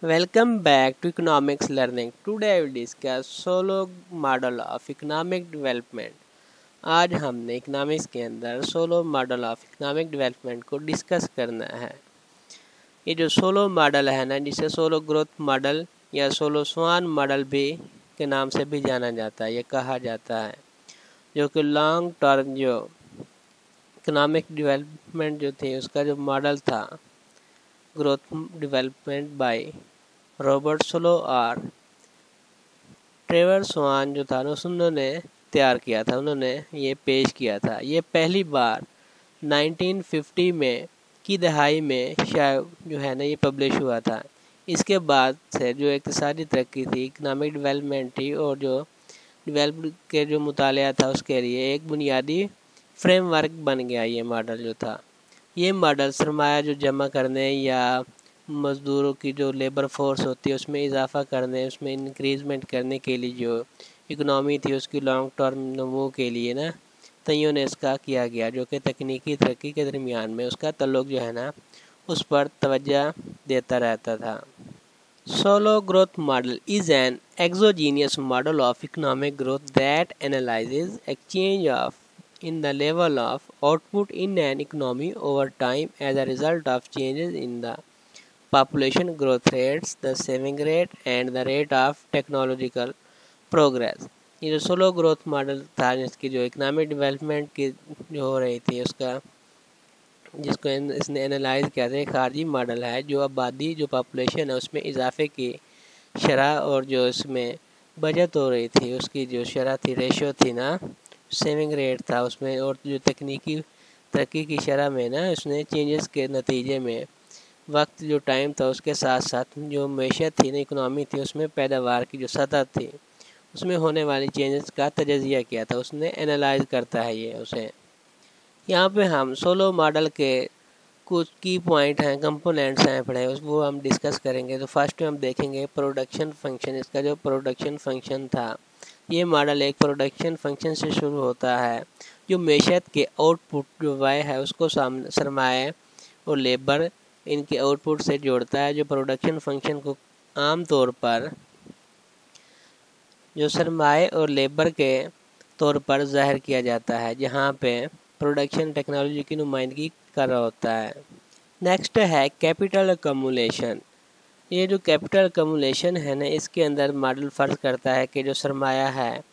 Welcome back to economics learning. Today I will discuss Solow model of economic development. आज हमने economics के अंदर Solow model of economic development को discuss करना है. ये जो सोलो मॉडल है ना, जिसे सोलो ग्रोथ मॉडल या सोलो स्वान मॉडल भी के नाम से भी जाना जाता है, ये कहा जाता है, जो कि लॉन्ग टर्म जो इकोनॉमिक डेवलपमेंट जो थी उसका जो मॉडल था, growth development by Robert solo और ट्रेवर स्वान जो था उन्होंने तैयार किया था, उन्होंने ये पेश किया था. ये पहली बार 1950 में की दहाई में शायद जो है ना ये पब्लिश हुआ था. इसके बाद से जो इक़्तिसादी तरक्की थी, इकनॉमिक डेवलपमेंट थी, और जो डेवलप के जो मुतालिया था उसके लिए एक बुनियादी फ्रेमवर्क बन गया ये मॉडल जो था. ये मॉडल सरमाया जो जमा करने या मज़दूरों की जो लेबर फोर्स होती है उसमें इजाफ़ा करने, उसमें इंक्रीज़मेंट करने के लिए जो इकनॉमी थी उसकी लॉन्ग टर्म नमू के लिए ना तय्युन इसका किया गया, जो कि तकनीकी तरक्की के दरमियान में उसका तल्लुक़ जो है ना उस पर तवज्जो देता रहता था. Solo growth model is an exogenous model of economic growth that analyses exchange of in the level of output in an economy over time as a result of changes in the population growth rates, the saving rate and the rate of technological progress. ये जो solo growth model था, जिसकी जो economic development की जो हो रही थी उसका जिसको इसने एनालाइज किया था, खारजी मॉडल है जो आबादी जो पॉपुलेशन है उसमें इजाफे की शरह और जो इसमें बचत हो रही थी उसकी जो शरह थी, रेशो थी ना, सेविंग रेट था उसमें, और जो तकनीकी तरक्की की शरह में ना उसने चेंजेस के नतीजे में वक्त जो टाइम था उसके साथ साथ जो मैशत थी ना, इकनॉमी थी, उसमें पैदावार की जो सतह थी उसमें होने वाली चेंजेस का तजज़िया किया था, उसने एनालाइज करता है ये उसे. यहाँ पे हम सोलो मॉडल के कुछ की पॉइंट हैं, कंपोनेंट्स हैं पढ़े, वो हम डिस्कस करेंगे. तो फर्स्ट हम देखेंगे प्रोडक्शन फंक्शन. इसका जो प्रोडक्शन फंक्शन था, ये मॉडल एक प्रोडक्शन फंक्शन से शुरू होता है जो मैशत के आउटपुट जो वाई है उसको सरमाया और लेबर इनके आउटपुट से जोड़ता है. जो प्रोडक्शन फंक्शन को आम तौर पर जो सरमाए और लेबर के तौर पर ज़ाहिर किया जाता है, जहाँ पे प्रोडक्शन टेक्नोलॉजी की नुमाइंदगी कर रहा होता है. नेक्स्ट है कैपिटल अकमुलेशन. ये जो कैपिटल अकमुलेशन है ना, इसके अंदर मॉडल फ़र्ज़ करता है कि जो सरमाया है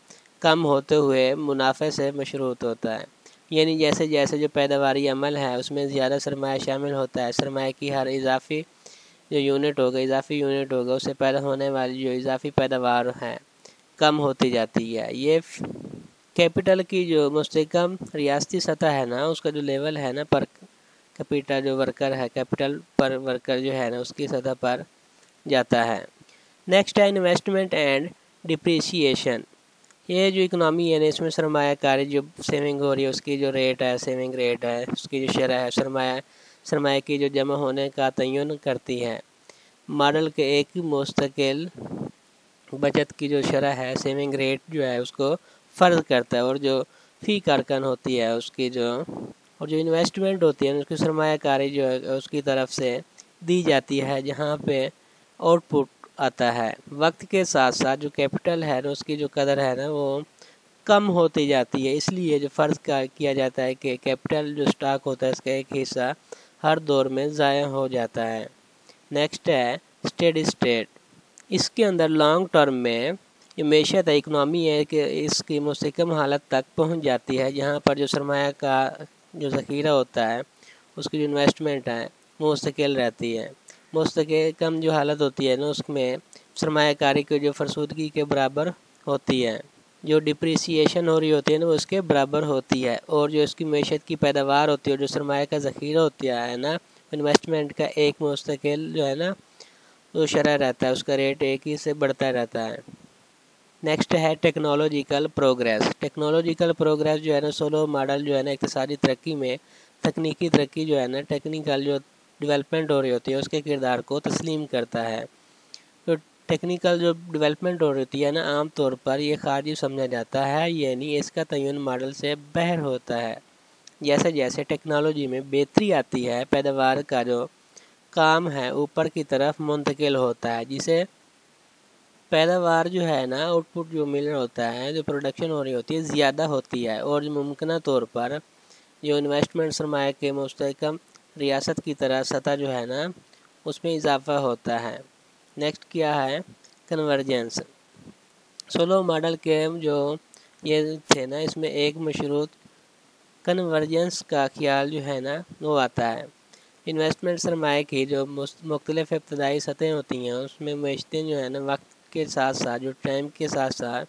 कम होते हुए मुनाफे से मशरूत होता है, यानी जैसे जैसे जो पैदावारी अमल है उसमें ज़्यादा सरमाया शामिल होता है, सरमाया की हर इजाफी जो यूनिट होगा, इजाफी यूनिट होगा, उससे पैदा होने वाली जो इजाफी पैदावार है कम होती जाती है. ये कैपिटल की जो मुस्तकम रियासती सतह है ना, उसका जो लेवल है ना पर कैपिटा जो वर्कर है, कैपिटल पर वर्कर जो है ना उसकी सतह पर जाता है. नेक्स्ट है इन्वेस्टमेंट एंड डिप्रिसिएशन. ये जो इकनॉमी है ना, इसमें सरमायाकारी जो सेविंग हो रही है उसकी जो रेट है, सेविंग रेट है, उसकी जो शरह है, सरमाया की जो जमा होने का तय्युन करती है. मॉडल के एक मुस्तकिल बचत की जो शरह है, सेविंग रेट जो है उसको फ़र्ज करता है, और जो फ़ी कारकन होती है उसकी और जो इन्वेस्टमेंट होती है उसकी सरमायाकारी जो है उसकी तरफ से दी जाती है, जहाँ पे आउटपुट आता है. वक्त के साथ साथ जो कैपिटल है ना उसकी जो कदर है ना वो कम होती जाती है, इसलिए जो फ़र्ज़ किया जाता है कि कैपिटल जो स्टॉक होता है इसका एक हिस्सा हर दौर में ज़ाया हो जाता है. नेक्स्ट है स्टेडी स्टेट. इसके अंदर लॉन्ग टर्म में ये मैशत है, इकनॉमी है कि इसकी मुस्तकम हालत तक पहुँच जाती है, जहाँ पर जो सरमाया का जो ज़ख़ीरा होता है उसकी जो इन्वेस्टमेंट है वो मुस्तकिल रहती है. मुस्तकम जो हालत होती है ना उसमें सरमायाकारी की जो फरसूदगी के बराबर होती है, जो डिप्रिसिएशन हो रही होती है ना उसके बराबर होती है, और जो इसकी मैशत की पैदावार होती है, जो सरमाया का ज़ख़ीरा होता है ना, इन्वेस्टमेंट का एक मुस्तकिल जो है ना वो शरह रहता है, उसका रेट एक ही से बढ़ता रहता है. नेक्स्ट है टेक्नोलॉजिकल प्रोग्रेस. टेक्नोलॉजिकल प्रोग्रेस जो है ना, सोलो मॉडल जो है ना इक़्तिसादी तरक्की में तकनीकी तरक्की जो है ना, टेक्निकल जो डेवलपमेंट हो रही होती है उसके किरदार को तस्लीम करता है. तो टेक्निकल जो डेवलपमेंट हो रही होती है ना, आम तौर पर ये खारिजी समझा जाता है, यानी इसका तय्युन मॉडल से बाहर होता है. जैसे जैसे टेक्नोलॉजी में बेहतरी आती है, पैदावार का जो کام ہے اوپر کی طرف منتقل ہوتا ہے، جسے پیداوار جو ہے نا، آؤٹ پٹ جو مل رہا ہوتا ہے، جو پروڈکشن ہو رہی ہوتی ہے زیادہ ہوتی ہے، اور ممکنہ طور پر جو انویسٹمنٹ سرمایہ کے مستحکم ریاست کی طرح سطح جو ہے نا اس میں اضافہ ہوتا ہے۔ نیکسٹ کیا ہے؟ کنورجنس۔ سولو ماڈل کے جو یہ تھے نا، اس میں ایک مشروط کنورجنس کا خیال جو ہے نا وہ آتا ہے۔ انویسٹمنٹ سرمایہ کی جو مختلف ابتدائی سطحیں ہوتی ہیں، اس میں معیشتیں جو ہے نا وقت کے ساتھ ساتھ، جو ٹائم کے ساتھ ساتھ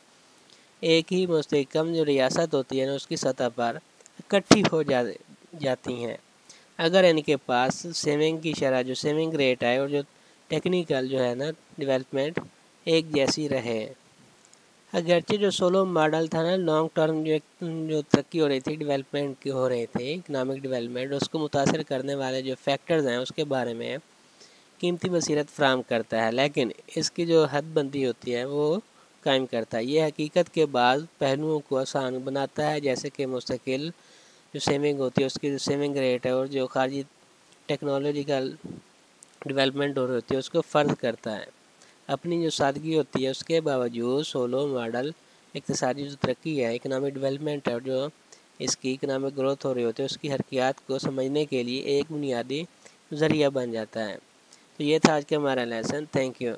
ایک ہی مستحکم جو ریاست ہوتی ہے نا اس کی سطح پر اکٹھی ہو جاتی ہیں، اگر ان کے پاس سیونگ کی شرح، جو سیونگ ریٹ ہے، اور جو ٹیکنیکل جو ہے نا ڈیولپمنٹ ایک جیسی رہے۔ اگرچہ جو سولو ماڈل تھا نا، لانگ ٹرم جو ترقی ہو رہی تھی، ڈیولپمنٹ کی ہو رہی تھی، اکنامک ڈیولپمنٹ، اس کو متاثر کرنے والے جو فیکٹرز ہیں اس کے بارے میں قیمتی بصیرت فراہم کرتا ہے، لیکن اس کی جو حد بندی ہوتی ہے وہ قائم کرتا ہے۔ یہ حقیقت کے بعض پہلوؤں کو آسان بناتا ہے، جیسے کہ مستقل جو سیونگ ہوتی ہے اس کی جو سیونگ ریٹ ہے، اور جو خارجی ٹیکنالوجیکل ڈیولپمنٹ ہو رہی ہوتی ہے اس کو فرض کرتا ہے۔ اپنی جو سادگی ہوتی ہے اس کے باوجود سولو ماڈل اقتصادی جو ترقی ہے، اکنامک ڈیولپمنٹ ہے، اور جو اس کی اکنامک گروتھ ہو رہی ہوتی ہے اس کی حرکیات کو سمجھنے کے لیے ایک بنیادی ذریعہ بن جاتا ہے۔ تو یہ تھا آج کا ہمارا لیسن۔ Thank you.